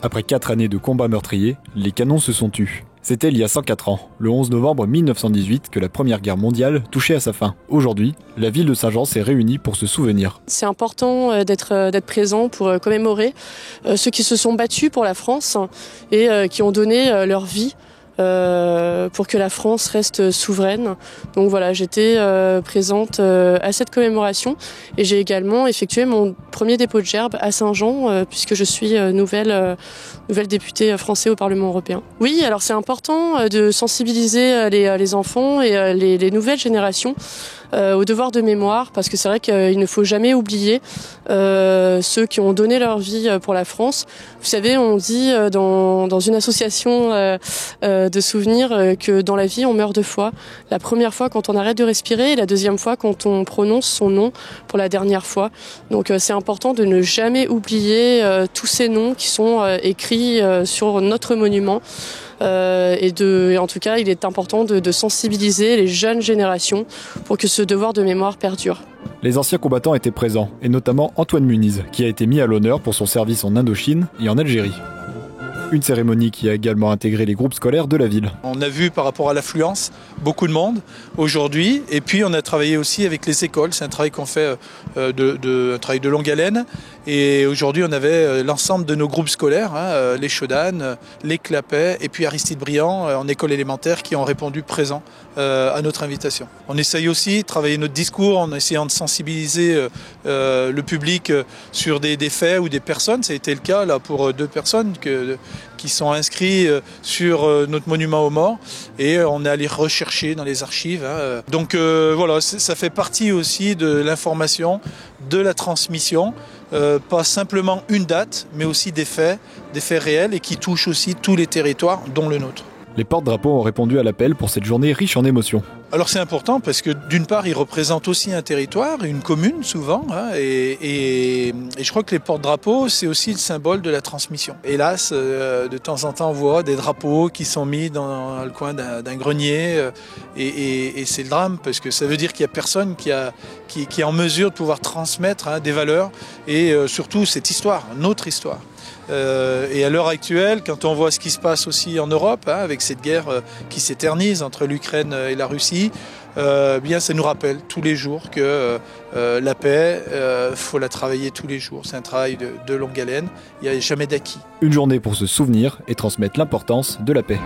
Après 4 années de combats meurtriers, les canons se sont tus. C'était il y a 104 ans, le 11 novembre 1918, que la Première Guerre mondiale touchait à sa fin. Aujourd'hui, la ville de Saint-Jean s'est réunie pour se souvenir. C'est important d'être présent pour commémorer ceux qui se sont battus pour la France et qui ont donné leur vie pour que la France reste souveraine. Donc voilà, j'étais présente à cette commémoration et j'ai également effectué mon premier dépôt de gerbe à Saint-Jean puisque je suis nouvelle députée française au Parlement européen. Oui, alors c'est important de sensibiliser les enfants et les nouvelles générations au devoir de mémoire, parce que c'est vrai qu'il ne faut jamais oublier ceux qui ont donné leur vie pour la France. Vous savez, on dit dans une association de souvenirs que dans la vie on meurt 2 fois. La première fois quand on arrête de respirer et la deuxième fois quand on prononce son nom pour la dernière fois. Donc c'est important de ne jamais oublier tous ces noms qui sont écrits sur notre monument. Et en tout cas, il est important de sensibiliser les jeunes générations pour que ce devoir de mémoire perdure. Les anciens combattants étaient présents, et notamment Antoine Muniz, qui a été mis à l'honneur pour son service en Indochine et en Algérie. Une cérémonie qui a également intégré les groupes scolaires de la ville. On a vu par rapport à l'affluence beaucoup de monde aujourd'hui, et puis on a travaillé aussi avec les écoles. C'est un travail qu'on fait un travail de longue haleine, et aujourd'hui on avait l'ensemble de nos groupes scolaires, les Chaudanes, les Clapet et puis Aristide Briand en école élémentaire qui ont répondu présent à notre invitation. On essaye aussi de travailler notre discours en essayant de sensibiliser le public sur des faits ou des personnes. Ça a été le cas là pour 2 personnes qui sont inscrits sur notre monument aux morts, et on est allé rechercher dans les archives. Donc voilà, ça fait partie aussi de l'information, de la transmission, pas simplement une date, mais aussi des faits réels et qui touchent aussi tous les territoires, dont le nôtre. Les porte-drapeaux ont répondu à l'appel pour cette journée riche en émotions. Alors c'est important parce que d'une part ils représentent aussi un territoire, une commune souvent, et je crois que les porte-drapeaux c'est aussi le symbole de la transmission. Hélas, de temps en temps on voit des drapeaux qui sont mis dans le coin d'un grenier, et c'est le drame parce que ça veut dire qu'il n'y a personne qui est en mesure de pouvoir transmettre des valeurs et surtout cette histoire, notre histoire. Et à l'heure actuelle, quand on voit ce qui se passe aussi en Europe, avec cette guerre qui s'éternise entre l'Ukraine et la Russie, bien ça nous rappelle tous les jours que la paix, faut la travailler tous les jours. C'est un travail de longue haleine, il n'y a jamais d'acquis. Une journée pour se souvenir et transmettre l'importance de la paix.